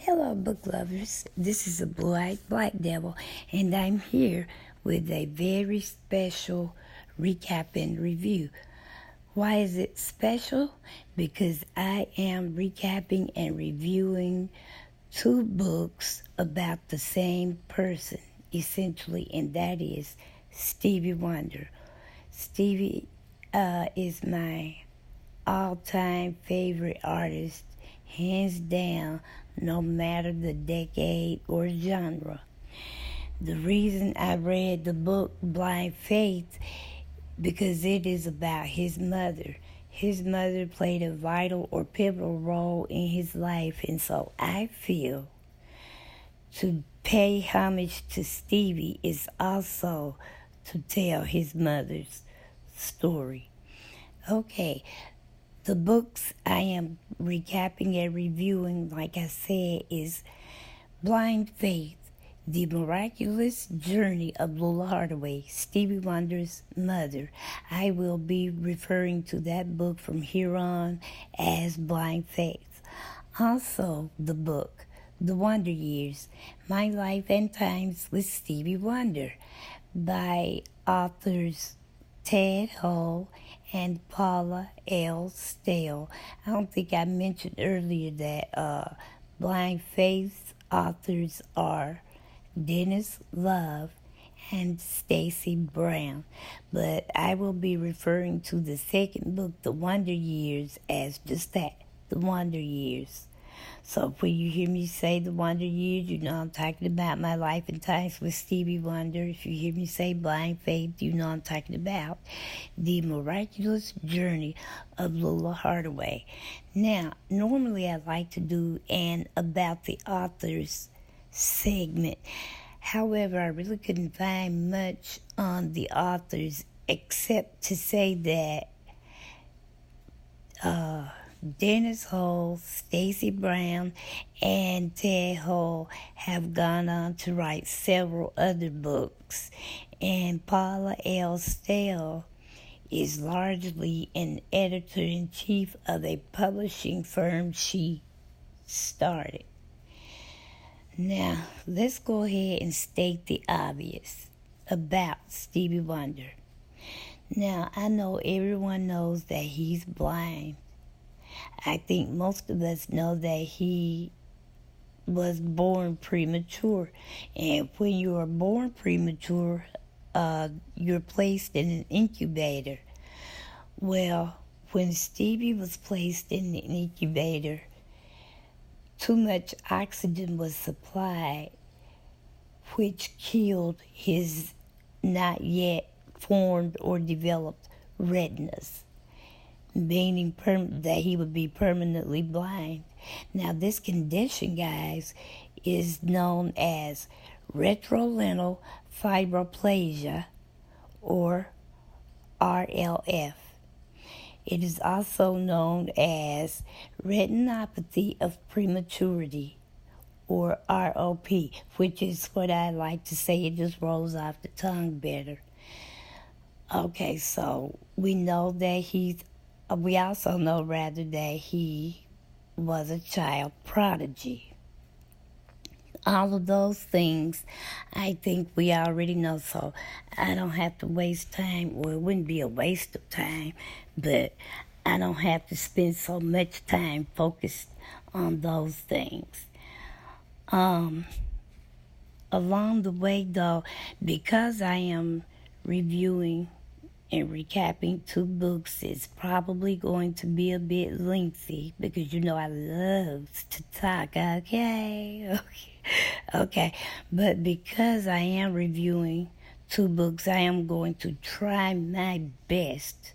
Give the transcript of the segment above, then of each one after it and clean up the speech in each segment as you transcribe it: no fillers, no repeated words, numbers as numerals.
Hello, book lovers. This is a Blue-Eyed Black Devil, and I'm here with a very special recap and review. Why is it special? Because I am recapping and reviewing two books about the same person, essentially, and that is Stevie Wonder. Stevie is my all-time favorite artist, hands down, no matter the decade or genre. The reason I read the book Blind Faith, because it is about his mother. His mother played a vital or pivotal role in his life, and so I feel to pay homage to Stevie is also to tell his mother's story. Okay, the books I am recapping and reviewing, like I said, is Blind Faith, The Miraculous Journey of Lola Hardaway, Stevie Wonder's mother. I will be referring to that book from here on as Blind Faith. Also, the book, The Wonder Yrs, My Life and Times with Stevie Wonder, by authors Ted Hull and Paula L. Stale. I don't think I mentioned earlier that Blind Faith's authors are Dennis Love and Stacy Brown. But I will be referring to the second book, The Wonder Yrs, as just that, The Wonder Yrs. So when you hear me say The Wonder Yrs, you know I'm talking about My Life and Times with Stevie Wonder. If you hear me say Blind Faith, you know I'm talking about The Miraculous Journey of Lola Hardaway. Now, normally I like to do an About the Authors segment. However, I really couldn't find much on the authors except to say that Dennis Hull, Stacy Brown, and Ted Hull have gone on to write several other books, and Paula L. Stale is largely an editor-in-chief of a publishing firm she started. Now, let's go ahead and state the obvious about Stevie Wonder. Now, I know everyone knows that he's blind. I think most of us know that he was born premature. And when you are born premature, you're placed in an incubator. Well, when Stevie was placed in the incubator, too much oxygen was supplied, which killed his not yet formed or developed retinas, meaning that he would be permanently blind. Now, this condition, guys, is known as retrolental fibroplasia, or RLF. It is also known as retinopathy of prematurity, or ROP, which is what I like to say. It just rolls off the tongue better. Okay, so we also know that he was a child prodigy. All of those things, I think we already know, so I don't have to waste time. Well, it wouldn't be a waste of time, but I don't have to spend so much time focused on those things. Along the way, though, because I am reviewing and recapping two books, is probably going to be a bit lengthy because you know I love to talk, okay? But because I am reviewing two books, I am going to try my best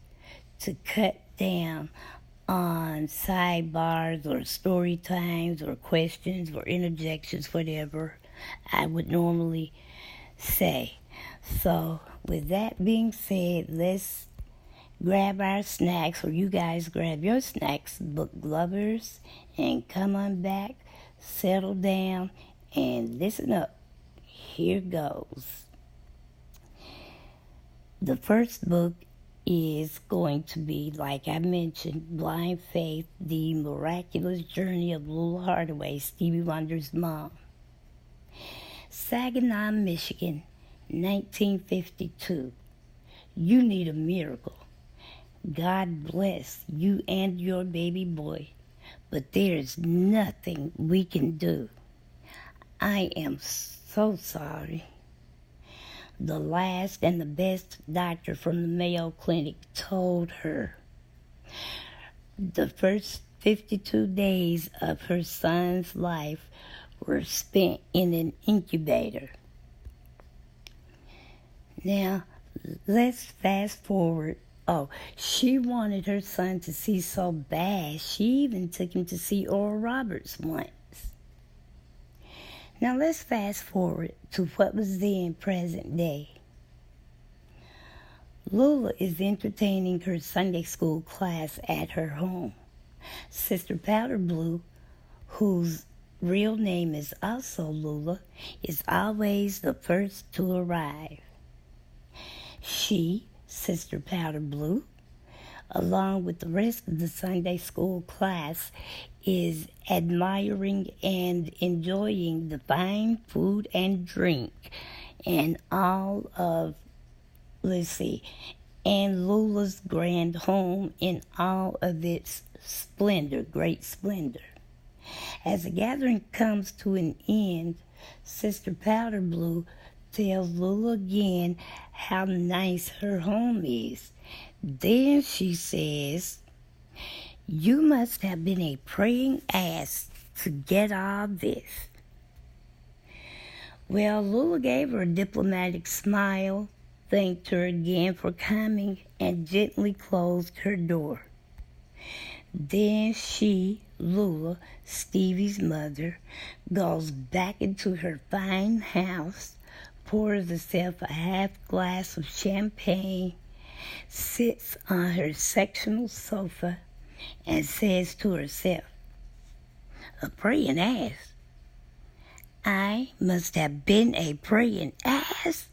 to cut down on sidebars or story times or questions or interjections, whatever I would normally say. So, with that being said, let's grab our snacks, or you guys grab your snacks, book lovers, and come on back, settle down, and listen up. Here goes. The first book is going to be, like I mentioned, Blind Faith, the miraculous journey of Lula Hardaway, Stevie Wonder's mom. Saginaw, Michigan, 1952. You need a miracle. God bless you and your baby boy, but there's nothing we can do. I am so sorry. The last and the best doctor from the Mayo Clinic told her the first 52 days of her son's life were spent in an incubator. Now, let's fast forward. Oh, she wanted her son to see so bad, she even took him to see Oral Roberts once. Now let's fast forward to what was then present day. Lula is entertaining her Sunday school class at her home. Sister Powder Blue, whose real name is also Lula, is always the first to arrive. She, Sister Powder Blue, along with the rest of the Sunday school class, is admiring and enjoying the fine food and drink and all of, and Lula's grand home in all of its splendor, great splendor. As the gathering comes to an end, Sister Powder Blue tells Lula again how nice her home is. Then she says, "You must have been a praying ass to get all this." Well, Lula gave her a diplomatic smile, thanked her again for coming, and gently closed her door. Then she, Lula, Stevie's mother, goes back into her fine house, pours herself a half glass of champagne, sits on her sectional sofa, and says to herself, "A praying ass? I must have been a praying ass.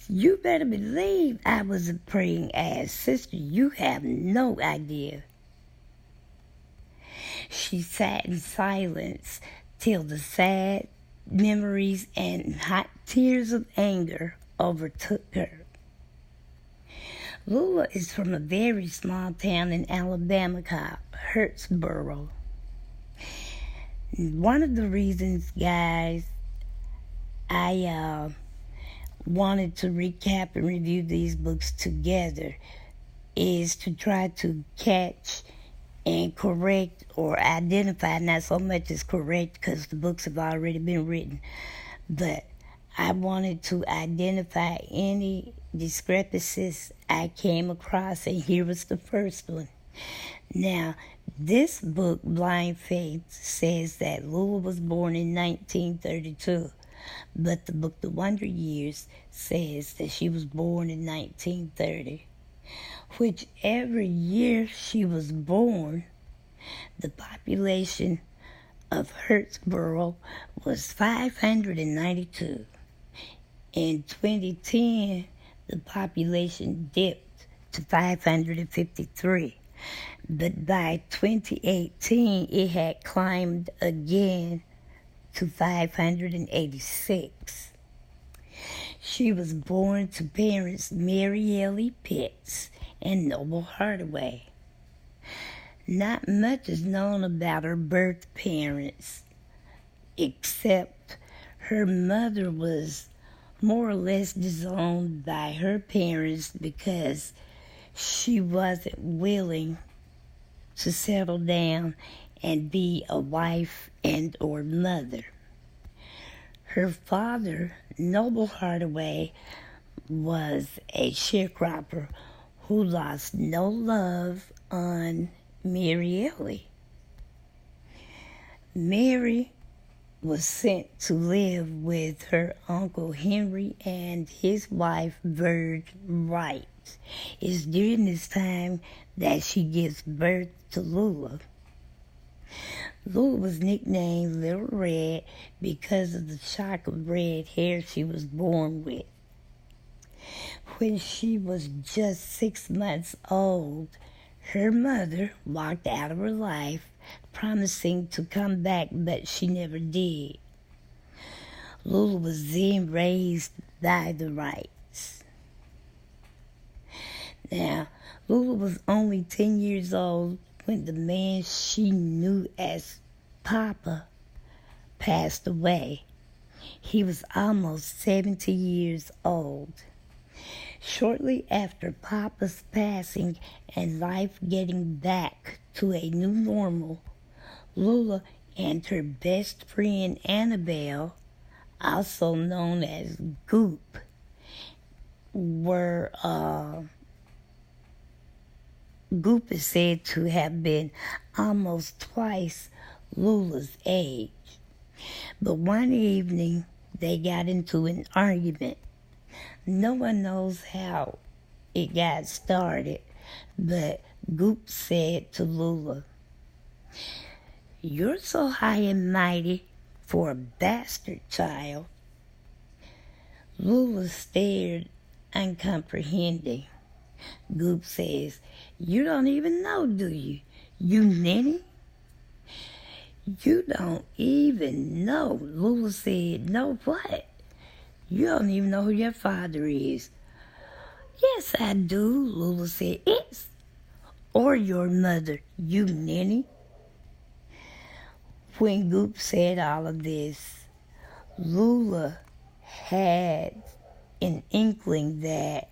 You better believe I was a praying ass, sister. You have no idea." She sat in silence till the sad memories and hot tears of anger overtook her. Lula is from a very small town in Alabama called Hurtsboro. One of the reasons, guys, I wanted to recap and review these books together is to try to catch and correct or identify, not so much as correct because the books have already been written, but I wanted to identify any discrepancies I came across, and here was the first one. Now, this book, Blind Faith, says that Lula was born in 1932, but the book, The Wonder Yrs, says that she was born in 1930. Whichever year she was born, the population of Hurtsboro was 592. In 2010, the population dipped to 553. But by 2018, it had climbed again to 586. She was born to parents Mary Ellie Pitts and Noble Hardaway. Not much is known about her birth parents, except her mother was more or less disowned by her parents because she wasn't willing to settle down and be a wife and or mother. Her father, Noble Hardaway, was a sharecropper who lost no love on Mary Ellie. Mary was sent to live with her Uncle Henry and his wife, Virg Wright. It's during this time that she gives birth to Lula. Lula was nicknamed Little Red because of the shock of red hair she was born with. When she was just 6 months old, her mother walked out of her life, promising to come back, but she never did. Lula was then raised by the Wrights. Now, Lula was only 10 years old when the man she knew as Papa passed away. He was almost 70 years old. Shortly after Papa's passing and life getting back to a new normal, Lula and her best friend Annabelle, also known as Goop, Goop is said to have been almost twice Lula's age. But one evening, they got into an argument. No one knows how it got started, but Goop said to Lula, "You're so high and mighty for a bastard child." Lula stared, uncomprehending. Goop says, "You don't even know, do you? You ninny?" "You don't even know." Lula said, "No what? You don't even know who your father is." "Yes, I do," Lula said. "It's or your mother, you ninny." When Goop said all of this, Lula had an inkling that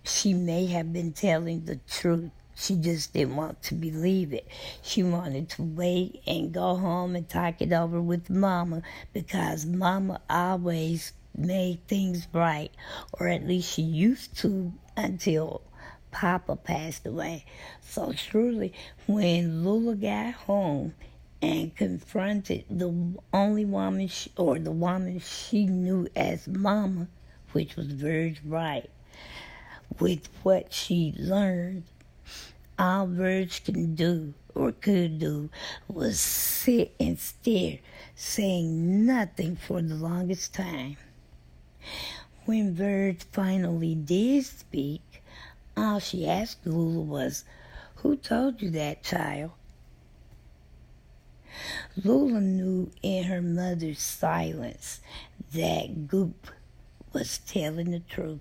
she may have been telling the truth. She just didn't want to believe it. She wanted to wait and go home and talk it over with Mama, because Mama always made things right, or at least she used to until Papa passed away. So truly, when Lula got home and confronted the only woman, the woman she knew as Mama, which was Verge Wright, with what she learned, all Verge can do or could do was sit and stare, saying nothing for the longest time. When Verge finally did speak, all she asked Lula was, "Who told you that, child?" Lula knew in her mother's silence that Goop was telling the truth.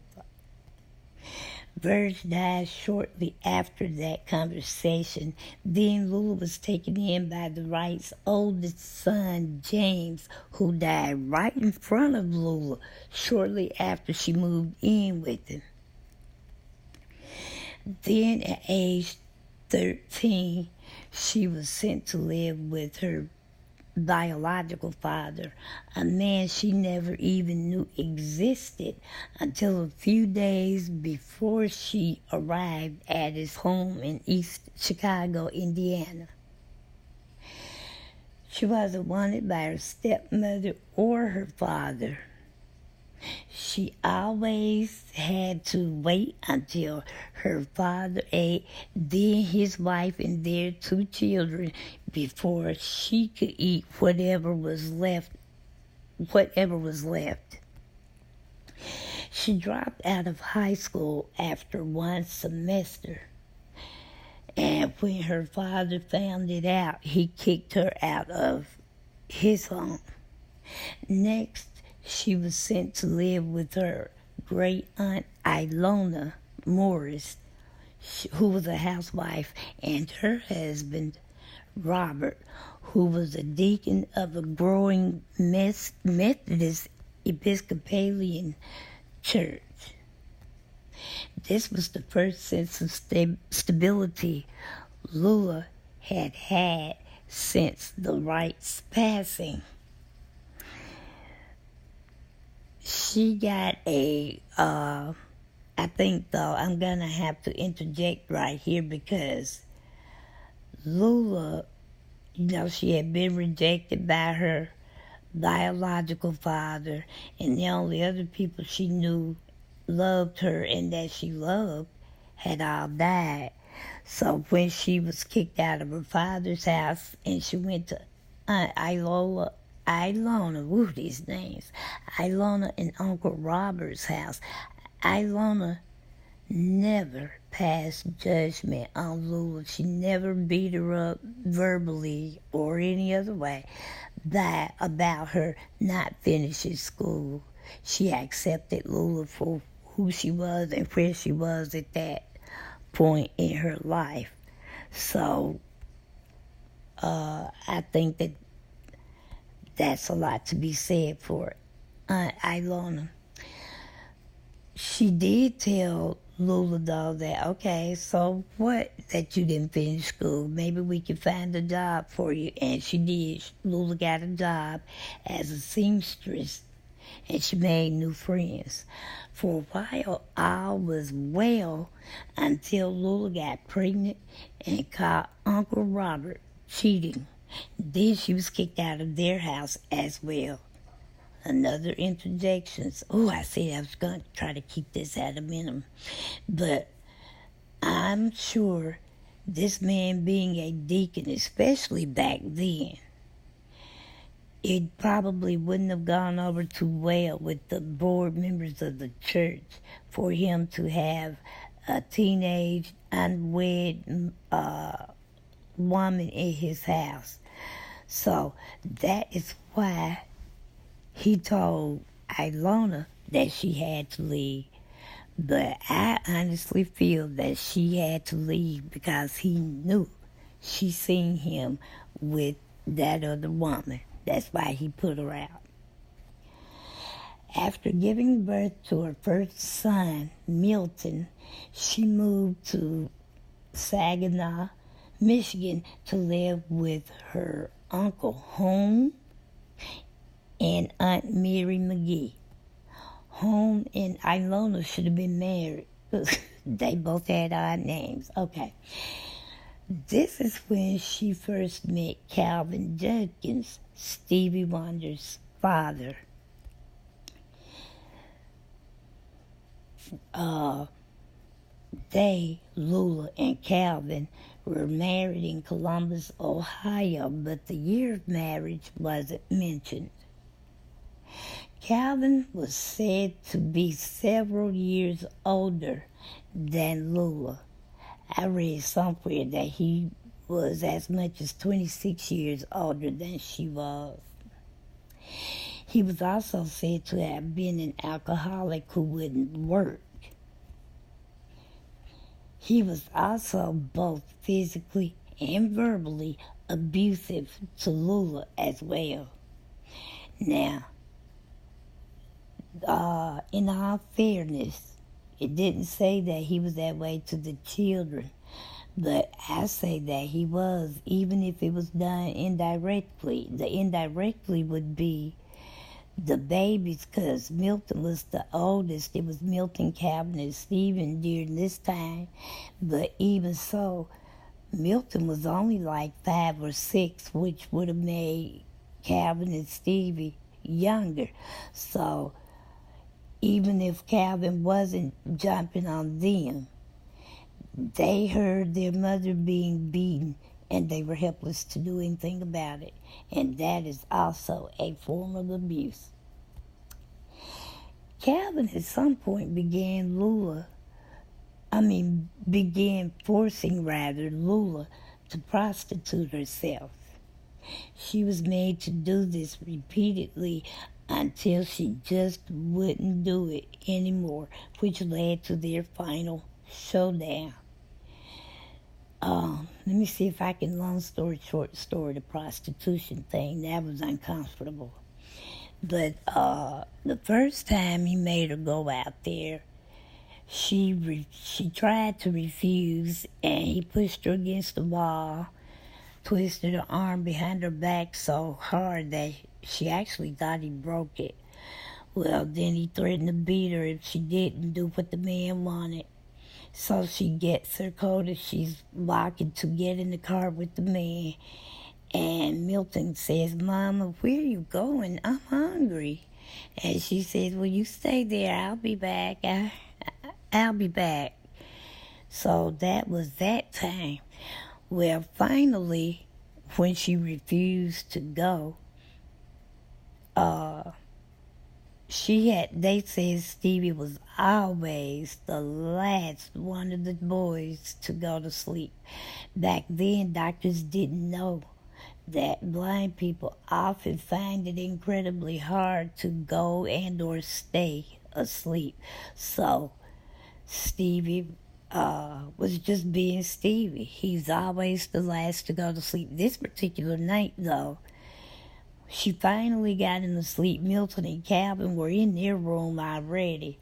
Verge died shortly after that conversation. Then Lula was taken in by the Wrights' oldest son, James, who died right in front of Lula shortly after she moved in with him. Then at age 13, she was sent to live with her biological father, a man she never even knew existed until a few days before she arrived at his home in East Chicago, Indiana. She wasn't wanted by her stepmother or her father. She always had to wait until her father ate, then his wife and their 2 children, before she could eat whatever was left. She dropped out of high school after 1 semester. And when her father found it out, he kicked her out of his home. Next, she was sent to live with her great-aunt Ilona Morris, who was a housewife, and her husband, Robert, who was a deacon of a growing Methodist Episcopalian church. This was the first sense of stability Lula had had since the Wrights' passing. She got I think though, I'm going to have to interject right here because Lula, she had been rejected by her biological father, and the only other people she knew loved her and that she loved had all died. So when she was kicked out of her father's house and she went to Aunt Ilona, these names, Ilona and Uncle Robert's house. Ilona never passed judgment on Lula. She never beat her up verbally or any other way about her not finishing school. She accepted Lula for who she was and where she was at that point in her life. So I think that's a lot to be said for Aunt Ilona. She did tell Lula, though, that, okay, so what that you didn't finish school? Maybe we can find a job for you. And she did. Lula got a job as a seamstress, and she made new friends. For a while, all was well until Lula got pregnant and caught Uncle Robert cheating. Then she was kicked out of their house as well. Another interjections. Oh, I said I was going to try to keep this at a minimum. But I'm sure this man being a deacon, especially back then, it probably wouldn't have gone over too well with the board members of the church for him to have a teenage, unwed woman in his house. So that is why he told Ilona that she had to leave. But I honestly feel that she had to leave because he knew she seen him with that other woman. That's why he put her out. After giving birth to her first son, Milton, she moved to Saginaw, Michigan to live with her Uncle Home and Aunt Mary McGee. Home and Ilona should have been married. They both had odd names. Okay. This is when she first met Calvin Judkins, Stevie Wonder's father. Lula and Calvin, were married in Columbus, Ohio, but the year of marriage wasn't mentioned. Calvin was said to be several years older than Lula. I read somewhere that he was as much as 26 years older than she was. He was also said to have been an alcoholic who wouldn't work. He was also both physically and verbally abusive to Lula as well. Now, in all fairness, it didn't say that he was that way to the children, but I say that he was, even if it was done indirectly. The indirectly would be the babies, because Milton was the oldest. It was Milton, Calvin, and Stephen during this time. But even so, Milton was only like 5 or 6, which would have made Calvin and Stevie younger. So even if Calvin wasn't jumping on them, they heard their mother being beaten and they were helpless to do anything about it. And that is also a form of abuse. Calvin at some point began forcing Lula to prostitute herself. She was made to do this repeatedly until she just wouldn't do it anymore, which led to their final showdown. Let me see if I can, long story short, the prostitution thing. That was uncomfortable. But the first time he made her go out there, she tried to refuse, and he pushed her against the wall, twisted her arm behind her back so hard that she actually thought he broke it. Well, then he threatened to beat her if she didn't do what the man wanted. So she gets her coat as she's walking to get in the car with the man. And Milton says, "Mama, where are you going? I'm hungry." And she says, "Well, you stay there. I'll be back. I'll be back." So that was that time. Well, finally, when she refused to go, they said Stevie was always the last one of the boys to go to sleep. Back then, doctors didn't know that blind people often find it incredibly hard to go and or stay asleep. So Stevie was just being Stevie. He's always the last to go to sleep. This particular night, though, she finally got him to sleep. Milton and Calvin were in their room already,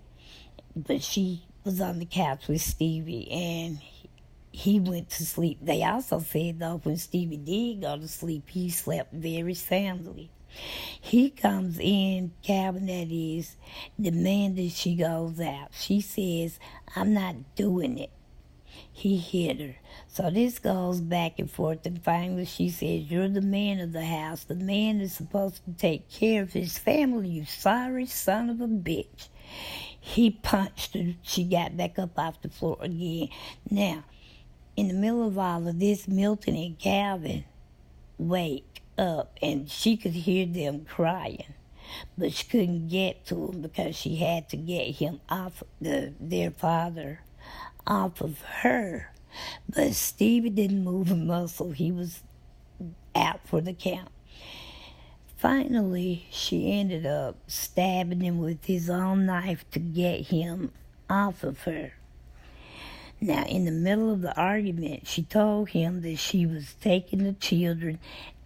but she was on the couch with Stevie, and he went to sleep. They also said, though, when Stevie did go to sleep, he slept very soundly. He comes in, Calvin that is, demanding she goes out. She says, "I'm not doing it." He hit her. So this goes back and forth, and finally she says, "You're the man of the house. The man is supposed to take care of his family, you sorry son of a bitch." He punched her. She got back up off the floor again. Now, in the middle of all of this, Milton and Calvin wake up, and she could hear them crying, but she couldn't get to him because she had to get him off their father off of her. But Stevie didn't move a muscle. He was out for the count. Finally, she ended up stabbing him with his own knife to get him off of her. Now, in the middle of the argument, she told him that she was taking the children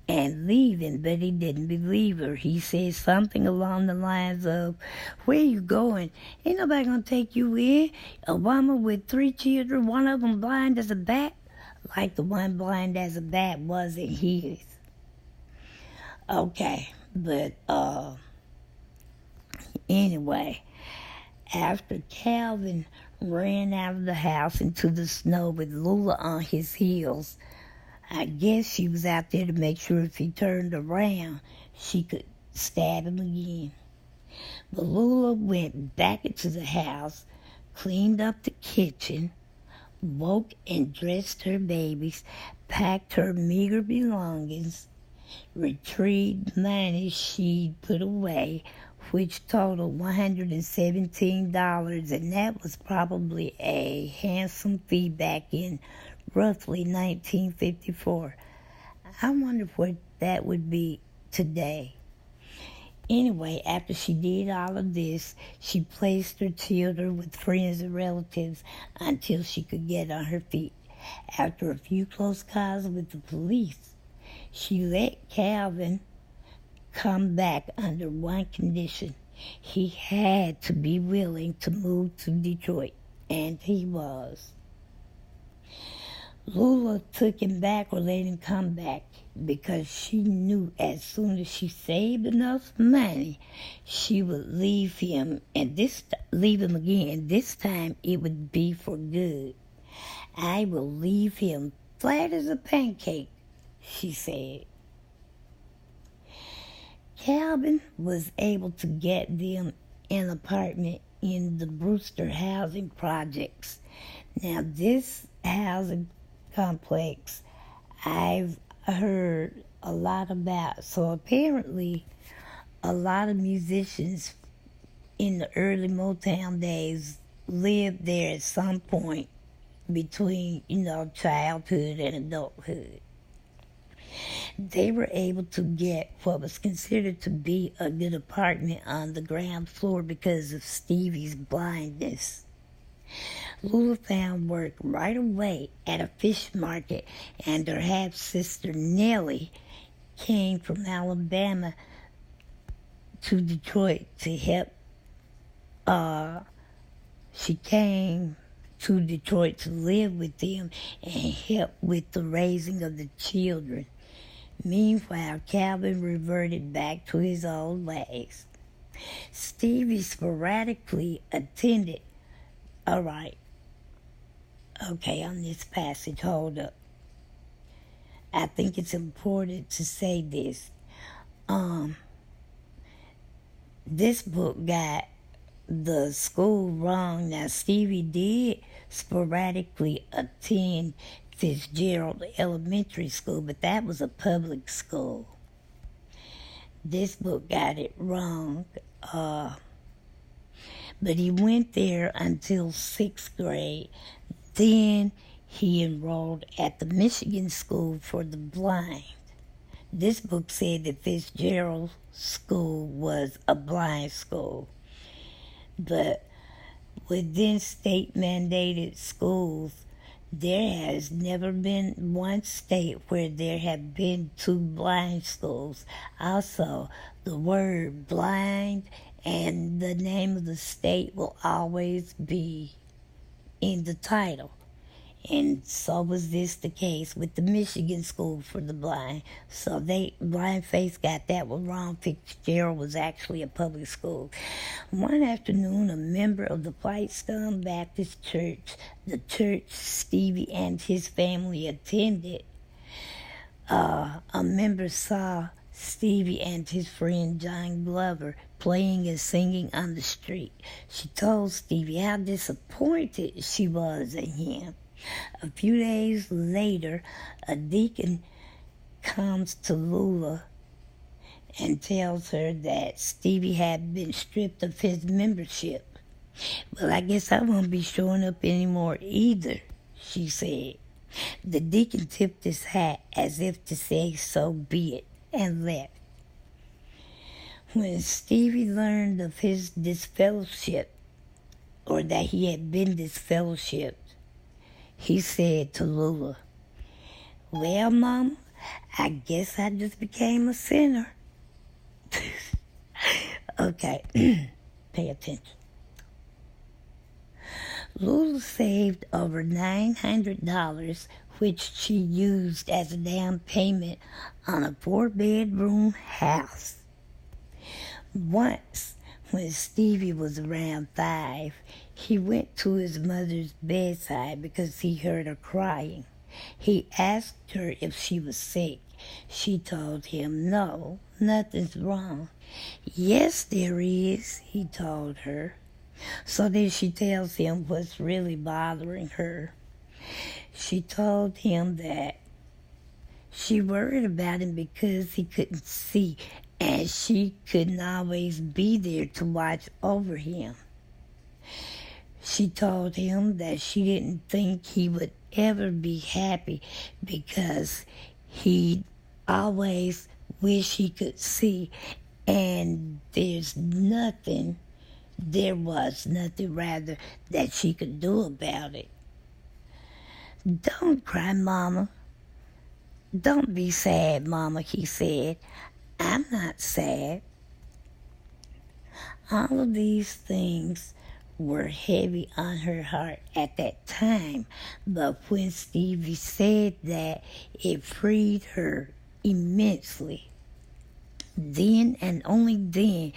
and leaving, but he didn't believe her. He said something along the lines of, "Where you going? Ain't nobody gonna take you in. A woman with 3 children, one of them blind as a bat." Like the one blind as a bat wasn't his. Okay, but anyway, after Calvin ran out of the house into the snow with Lula on his heels, I guess she was out there to make sure if he turned around, she could stab him again. But Lula went back into the house, cleaned up the kitchen, woke and dressed her babies, packed her meager belongings, retrieved money she'd put away, which totaled $117, and that was probably a handsome fee back in roughly 1954. I wonder what that would be today. Anyway, after she did all of this, she placed her children with friends and relatives until she could get on her feet. After a few close calls with the police, she let Calvin come back under one condition. He had to be willing to move to Detroit, and he was. Lula took him back or let him come back because she knew as soon as she saved enough money, she would leave him, and leave him again. This time it would be for good. "I will leave him flat as a pancake," she said. Calvin was able to get them an apartment in the Brewster housing projects. Now, this housing complex I've heard a lot about. So apparently a lot of musicians in the early Motown days lived there at some point between, childhood and adulthood. They were able to get what was considered to be a good apartment on the ground floor because of Stevie's blindness. Lula found work right away at a fish market, and her half-sister Nellie came from Alabama to Detroit to help. She came to Detroit to live with them and help with the raising of the children. Meanwhile, Calvin reverted back to his old ways. Stevie sporadically attended. All right. Okay, on this passage, hold up. I think it's important to say this. This book got the school wrong. Now, Stevie did sporadically attend Fitzgerald Elementary School, but that was a public school. This book got it wrong. but he went there until 6th grade. Then he enrolled at the Michigan School for the Blind. This book said that Fitzgerald's school was a blind school, but within state-mandated schools, there has never been one state where there have been 2 blind schools. Also, the word blind and the name of the state will always be in the title. And so was this the case with the Michigan School for the Blind. So Blind Face got that one wrong. Fitzgerald was actually a public school. One afternoon, a member of the Whitestone Baptist Church, the church Stevie and his family attended, a member saw Stevie and his friend John Glover playing and singing on the street. She told Stevie how disappointed she was in him. A few days later, a deacon comes to Lula and tells her that Stevie had been stripped of his membership. "Well, I guess I won't be showing up anymore either," she said. The deacon tipped his hat as if to say, "So be it," and left. When Stevie learned of his disfellowship, or that he had been disfellowshipped, he said to Lula, "Well, Mama, I guess I just became a sinner." Okay, pay attention. Lula saved over $900, which she used as a down payment on a 4-bedroom house. Once, when Stevie was around 5, he went to his mother's bedside because he heard her crying. He asked her if she was sick. She told him, "No, nothing's wrong." "Yes, there is," he told her. So then she tells him what's really bothering her. She told him that she worried about him because he couldn't see, and she couldn't always be there to watch over him. She told him that she didn't think he would ever be happy because he always wished he could see, and there was nothing that she could do about it. "Don't cry, Mama. Don't be sad, Mama," he said. "I'm not sad." All of these things were heavy on her heart at that time, but when Stevie said that, it freed her immensely. Then and only then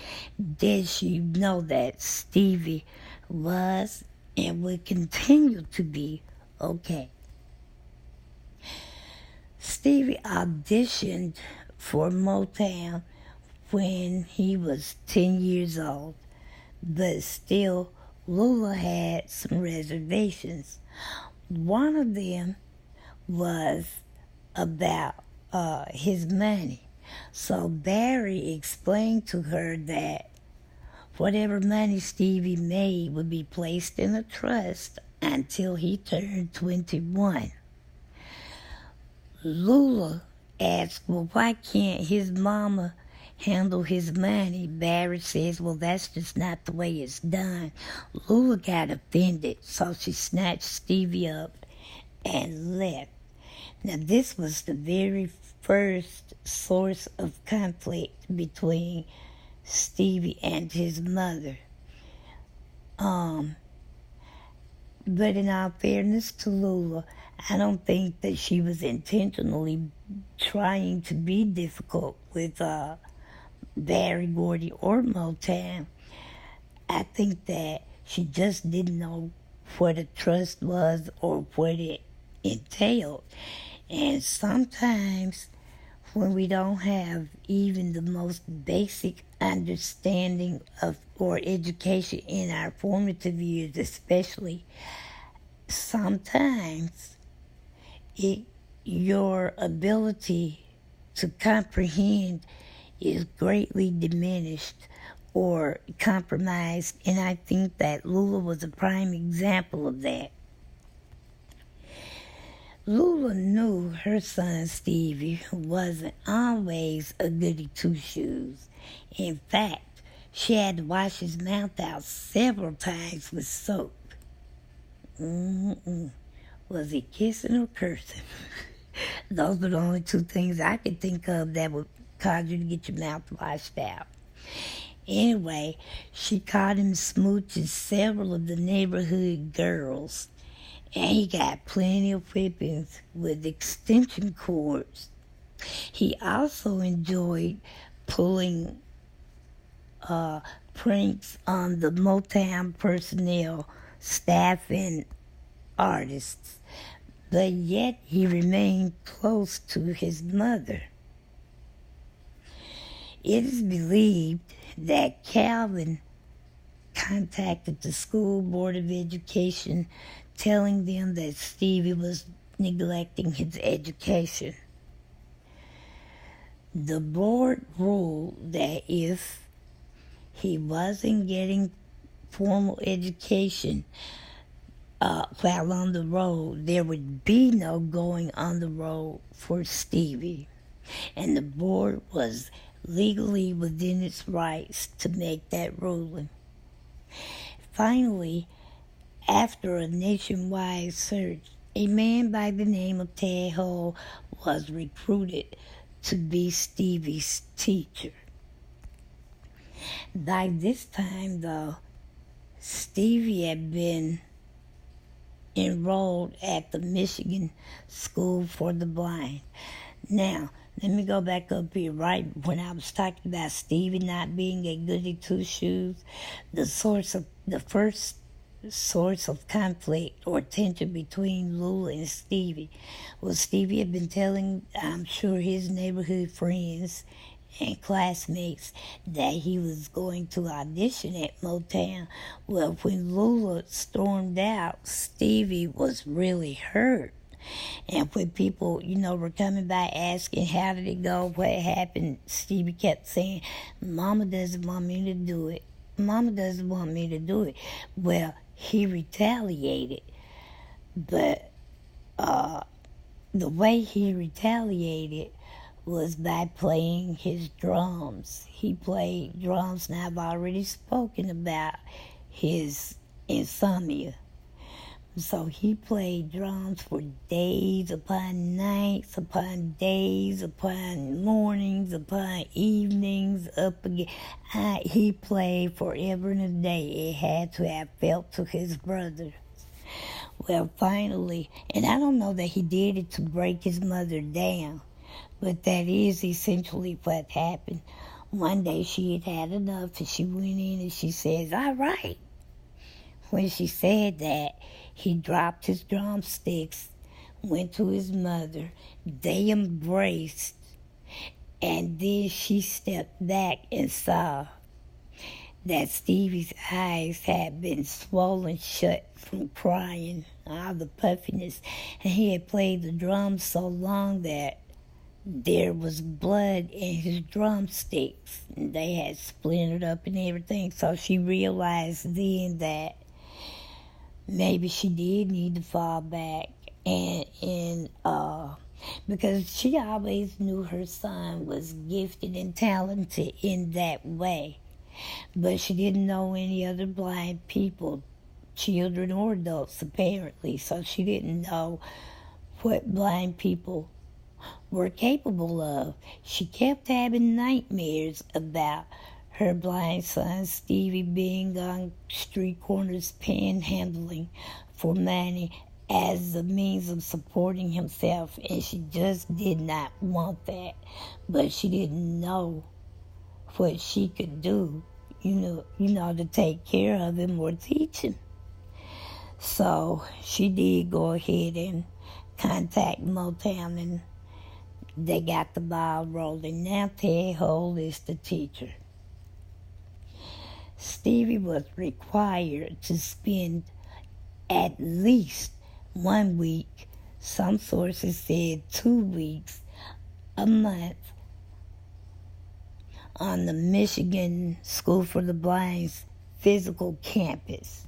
did she know that Stevie was and would continue to be okay. Stevie auditioned for Motown when he was 10 years old, but still Lula had some reservations. One of them was about his money. So Barry explained to her that whatever money Stevie made would be placed in a trust until he turned 21. Lula asked, "Well, why can't his mama handle his money?" Barry says, "Well, that's just not the way it's done." Lula got offended, so she snatched Stevie up and left. Now, this was the very first source of conflict between Stevie and his mother. But in all fairness to Lula, I don't think that she was intentionally trying to be difficult with Barry Gordy or Motown. I think that she just didn't know what a trust was or what it entailed. And sometimes when we don't have even the most basic understanding of or education in our formative years especially, sometimes your ability to comprehend is greatly diminished or compromised, and I think that Lula was a prime example of that. Lula knew her son Stevie wasn't always a goody two-shoes. In fact, she had to wash his mouth out several times with soap. Was he kissing or cursing? Those were the only two things I could think of that would cause you to get your mouth washed out. Anyway, she caught him smooching several of the neighborhood girls, and he got plenty of whippings with extension cords. He also enjoyed pulling pranks on the Motown personnel, staff, and artists, but yet he remained close to his mother. It is believed that Calvin contacted the school board of education telling them that Stevie was neglecting his education. The board ruled that if he wasn't getting formal education while on the road, there would be no going on the road for Stevie. And the board was legally within its rights to make that ruling. Finally, after a nationwide search, a man by the name of Ted Hull was recruited to be Stevie's teacher. By this time, though, Stevie had been enrolled at the Michigan School for the Blind. Now, let me go back up here. Right when I was talking about Stevie not being a goody two-shoes, the first source of conflict or tension between Lula and Stevie was Stevie had been telling, I'm sure, his neighborhood friends and classmates that he was going to audition at Motown. Well, when Lula stormed out, Stevie was really hurt. And when people, were coming by asking, how did it go, what happened, Stevie kept saying, Mama doesn't want me to do it. Mama doesn't want me to do it. Well, he retaliated. But the way he retaliated was by playing his drums. He played drums, and I've already spoken about his insomnia. So he played drums for days upon nights, upon days, upon mornings, upon evenings, up again. He played forever and a day. It had to have felt to his brother. Well, finally, and I don't know that he did it to break his mother down, but that is essentially what happened. One day she had had enough, and she went in and she says, all right. When she said that, he dropped his drumsticks, went to his mother, they embraced, and then she stepped back and saw that Stevie's eyes had been swollen shut from crying, all the puffiness, and he had played the drums so long that there was blood in his drumsticks. They had splintered up and everything, so she realized then that maybe she did need to fall back, and because she always knew her son was gifted and talented in that way, but she didn't know any other blind people, children or adults apparently, so she didn't know what blind people were capable of. She kept having nightmares about her blind son Stevie being on street corners panhandling for money as a means of supporting himself, and she just did not want that. But she didn't know what she could do, to take care of him or teach him. So she did go ahead and contact Motown, and they got the ball rolling. Now Ted Hull is the teacher. Stevie was required to spend at least 1 week, some sources said 2 weeks, a month, on the Michigan School for the Blind's physical campus.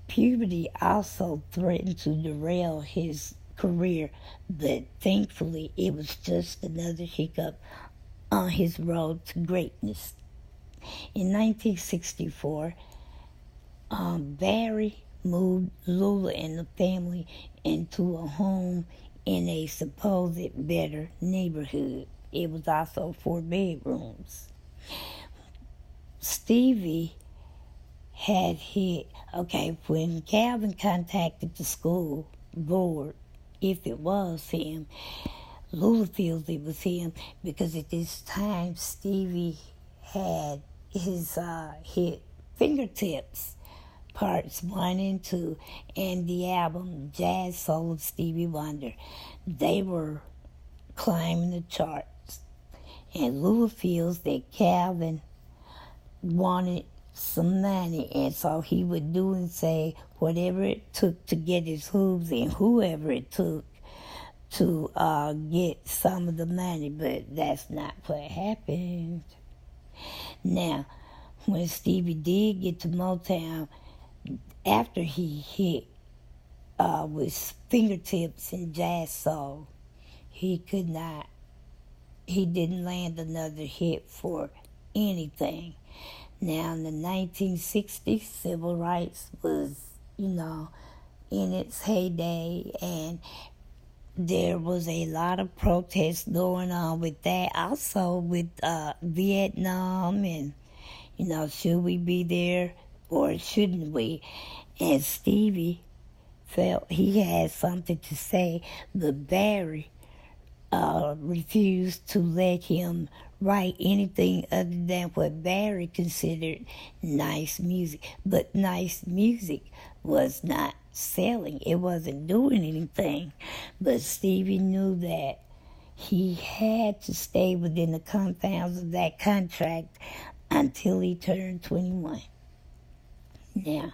Puberty also threatened to derail his career, but thankfully it was just another hiccup on his road to greatness. In 1964, Barry moved Lula and the family into a home in a supposed better neighborhood. It was also 4 bedrooms. Stevie had when Calvin contacted the school board, if it was him, Lula feels it was him because at this time Stevie had his fingertips parts 1 and 2 and the album Jazz Soul of Stevie Wonder. They were climbing the charts, and Lula feels that Calvin wanted some money, and so he would do and say whatever it took to get his hooves in, whoever it took to get some of the money, but that's not what happened. Now, when Stevie did get to Motown, after he hit with Fingertips and Jazz Soul, he didn't land another hit for anything. Now, in the 1960s, civil rights was, in its heyday, and there was a lot of protests going on with that. Also with Vietnam and, should we be there or shouldn't we? And Stevie felt he had something to say, but Barry refused to let him write anything other than what Barry considered nice music. But nice music was not selling. It wasn't doing anything. But Stevie knew that he had to stay within the confines of that contract until he turned 21. Now,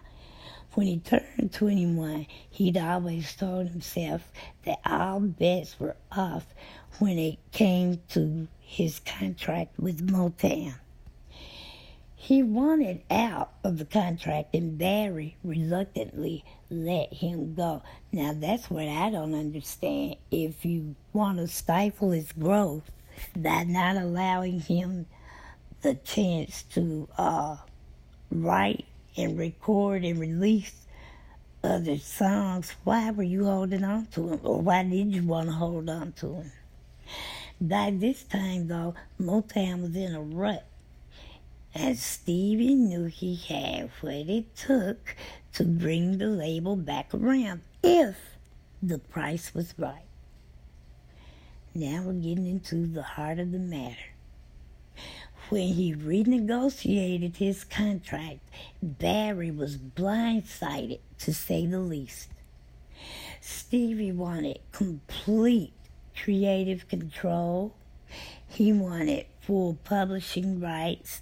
when he turned 21, he'd always told himself that all bets were off when it came to his contract with Motown. He wanted out of the contract, and Barry reluctantly let him go. Now, that's what I don't understand. If you want to stifle his growth by not allowing him the chance to write and record and release other songs, why were you holding on to him? Or why did you want to hold on to him? By this time, though, Motown was in a rut, and Stevie knew he had what it took to bring the label back around if the price was right. Now we're getting into the heart of the matter. When he renegotiated his contract, Barry was blindsided, to say the least. Stevie wanted complete creative control. He wanted full publishing rights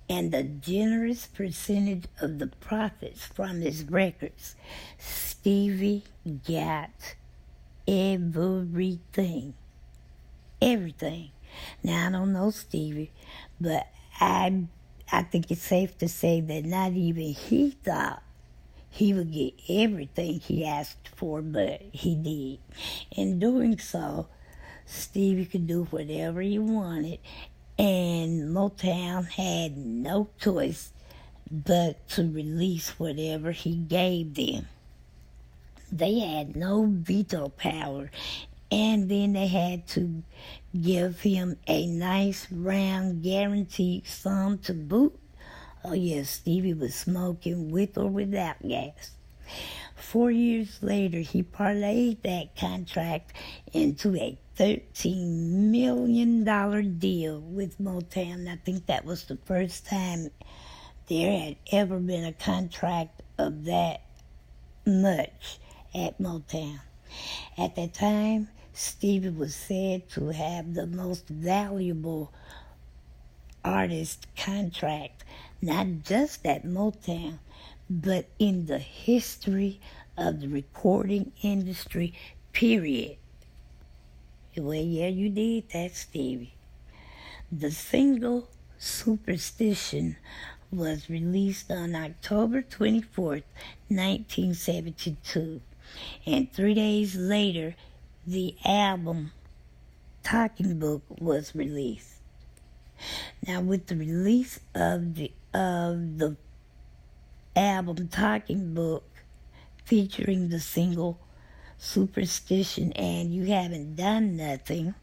and a generous percentage of the profits from his records. Stevie got everything. Everything. Now, I don't know Stevie, but I think it's safe to say that not even he thought he would get everything he asked for, but he did. In doing so, Stevie could do whatever he wanted, and Motown had no choice but to release whatever he gave them. They had no veto power, and then they had to give him a nice round guaranteed sum to boot. Oh yes, Stevie was smoking with or without gas. 4 years later, he parlayed that contract into a $13 million deal with Motown. I think that was the first time there had ever been a contract of that much at Motown. At that time, Stevie was said to have the most valuable artist contract, not just at Motown, but in the history of the recording industry, period. Well, yeah, you did that, Stevie. The single Superstition was released on October 24th, 1972, and 3 days later, the album Talking Book was released. Now, with the release of the album Talking Book featuring the single Superstition and You Haven't Done Nothing,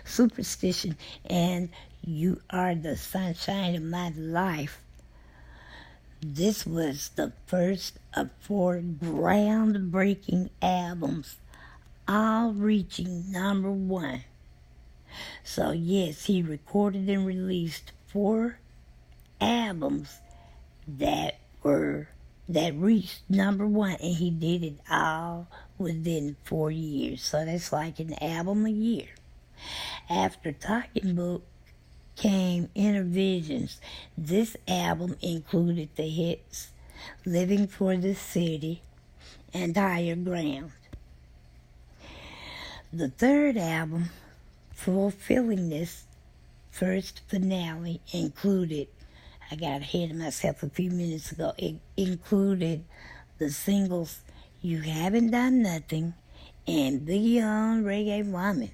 Superstition and You Are the Sunshine of My Life, this was the first of 4 groundbreaking albums, all reaching #1. So yes, he recorded and released 4 albums that reached #1, and he did it all within 4 years. So that's like an album a year. After Talking Book came Inner Visions. This album included the hits Living for the City and Higher Ground. The third album, fulfilling this first finale, included, I got ahead of myself a few minutes ago, it included the singles You Haven't Done Nothing and Biggie on Reggae Woman.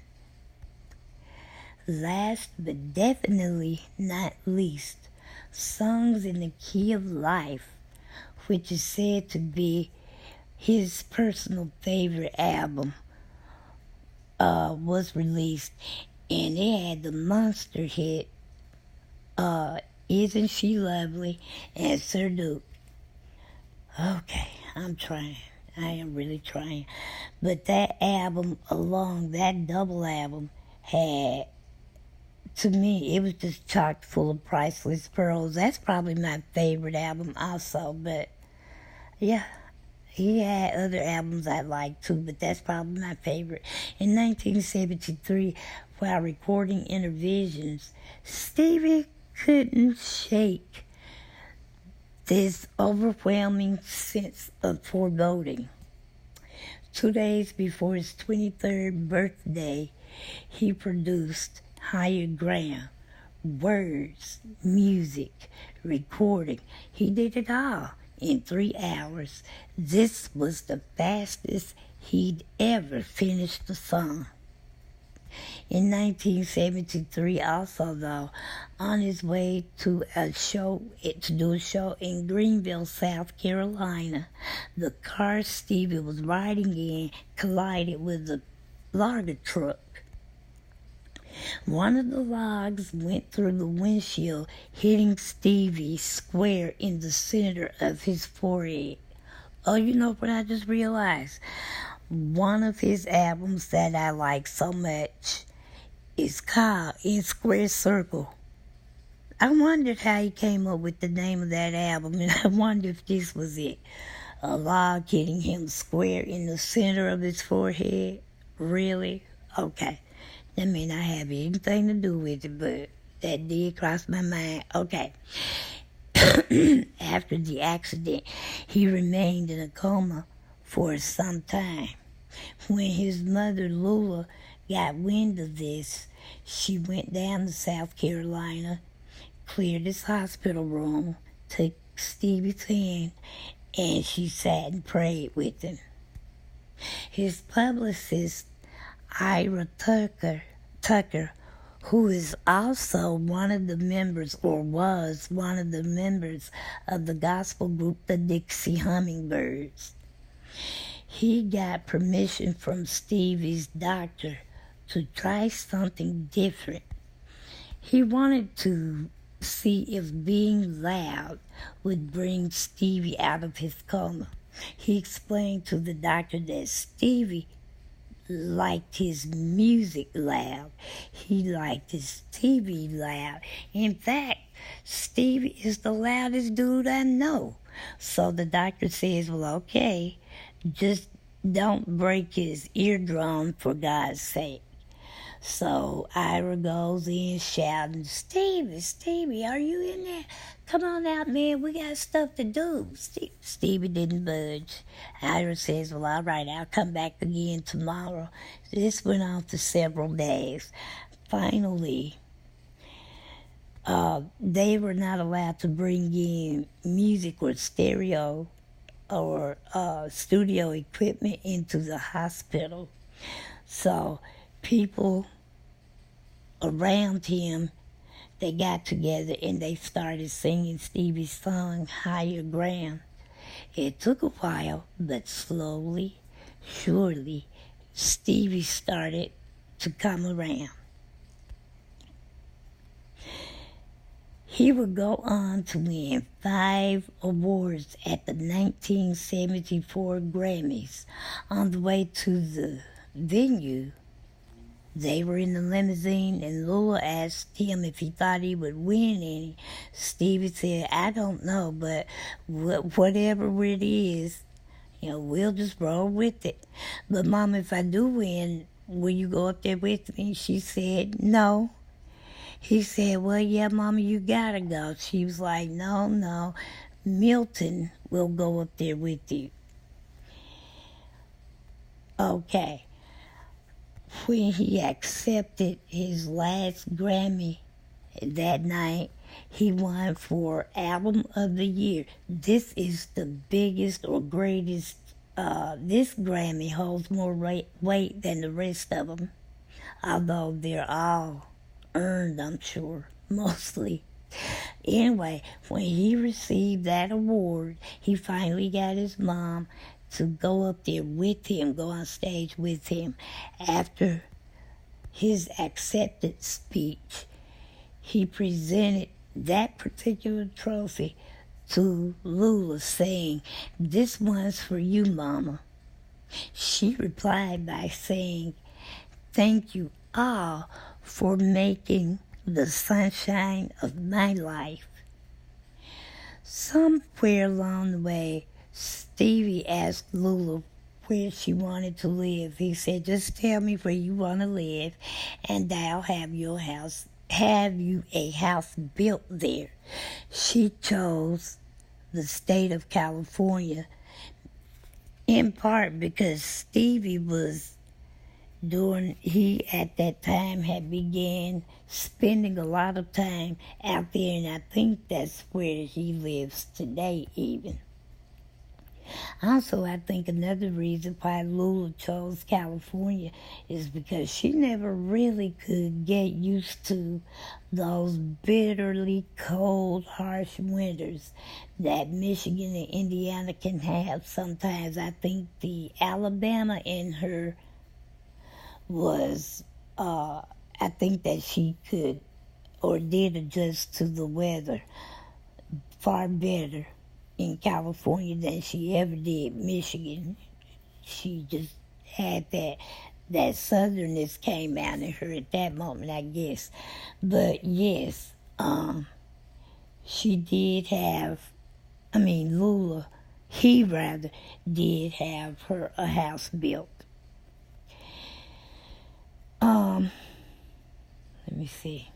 Last but definitely not least, Songs in the Key of Life, which is said to be his personal favorite album, was released, and it had the monster hit, Isn't She Lovely, and Sir Duke. Okay, I'm trying. I am really trying. But that album alone, that double album, had, to me, it was just chock full of priceless pearls. That's probably my favorite album also, but yeah, he had other albums I liked too, but that's probably my favorite. In 1973, while recording Inner Visions, Stevie couldn't shake this overwhelming sense of foreboding. 2 days before his 23rd birthday, he produced Higher Ground, words, music, recording. He did it all in 3 hours. This was the fastest he'd ever finished a song. In 1973, also though, on his way to do a show in Greenville, South Carolina, the car Stevie was riding in collided with a logger truck. One of the logs went through the windshield, hitting Stevie square in the center of his forehead. Oh, you know what I just realized? One of his albums that I like so much is called In Square Circle. I wondered how he came up with the name of that album, and I wonder if this was it. A log hitting him square in the center of his forehead? Really? Okay. That may not have anything to do with it, but that did cross my mind. Okay. After the accident, he remained in a coma for some time. When his mother, Lula, got wind of this, she went down to South Carolina, cleared his hospital room, took Stevie's hand, and she sat and prayed with him. His publicist, Ira Tucker, who is also one of the members, or was one of the members of the gospel group, the Dixie Hummingbirds. He got permission from Stevie's doctor to try something different. He wanted to see if being loud would bring Stevie out of his coma. He explained to the doctor that Stevie liked his music loud. He liked his TV loud. In fact, Stevie is the loudest dude I know. So the doctor says, well, okay, just don't break his eardrum for God's sake. So Ira goes in shouting, Stevie, are you in there? Come on out, man, we got stuff to do. Stevie didn't budge. Ira says, well, all right, I'll come back again tomorrow. This went on for several days. Finally, They were not allowed to bring in music or stereo or studio equipment into the hospital. So people around him, they got together and they started singing Stevie's song, Higher Ground. It took a while, but slowly, surely, Stevie started to come around. He would go on to win 5 awards at the 1974 Grammys. On the way to the venue, they were in the limousine, and Lula asked him if he thought he would win any. Stevie said, I don't know, but whatever it is, we'll just roll with it. But, Mama, if I do win, will you go up there with me? She said, no. He said, well, yeah, Mama, you gotta go. She was like, no, Milton will go up there with you. Okay. When he accepted his last Grammy that night, he won for Album of the Year. This is the biggest or greatest. This Grammy holds more weight than the rest of them, although they're all earned, I'm sure, mostly. Anyway, when he received that award, he finally got his mom to go up there with him, go on stage with him. After his acceptance speech, he presented that particular trophy to Lula, saying, this one's for you, Mama. She replied by saying, thank you all for making the sunshine of my life. Somewhere along the way, Stevie asked Lula where she wanted to live. He said, just tell me where you want to live, and I'll have you a house built there. She chose the state of California, in part because Stevie was he at that time had began spending a lot of time out there, and I think that's where he lives today even. Also, I think another reason why Lula chose California is because she never really could get used to those bitterly cold, harsh winters that Michigan and Indiana can have sometimes. I think the Alabama in her was, I think that she could or did adjust to the weather far better in California than she ever did Michigan. She just had that southernness came out in her at that moment, I guess. But yes, she did have, Lula, he rather did have her a house built. Let me see.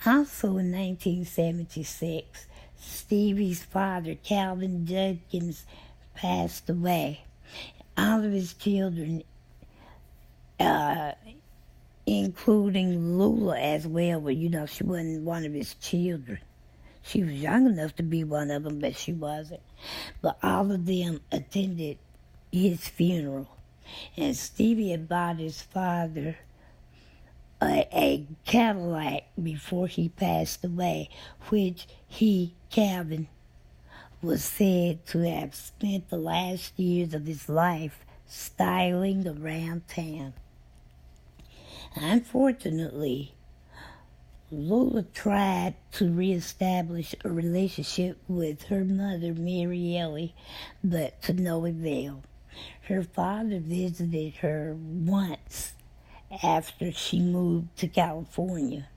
Also in 1976, Stevie's father, Calvin Judkins, passed away. All of his children, including Lula as well, but she wasn't one of his children. She was young enough to be one of them, but she wasn't. But all of them attended his funeral. And Stevie had bought his father a Cadillac before he passed away, which Calvin, was said to have spent the last years of his life styling around town. Unfortunately, Lula tried to reestablish a relationship with her mother, Mary Ellie, but to no avail. Her father visited her once after she moved to California.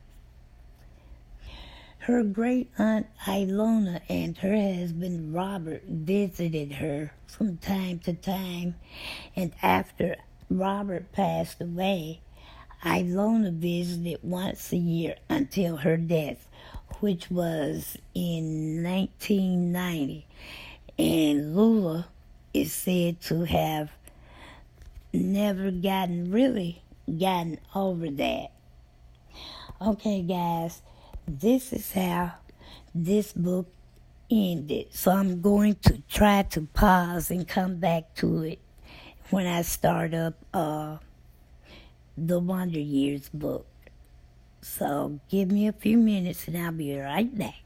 Her great-aunt Ilona and her husband Robert visited her from time to time, and after Robert passed away, Ilona visited once a year until her death, which was in 1990, and Lula is said to have never gotten over that. Okay, guys, this is how this book ended. So I'm going to try to pause and come back to it when I start up the Wonder Years book. So give me a few minutes and I'll be right back.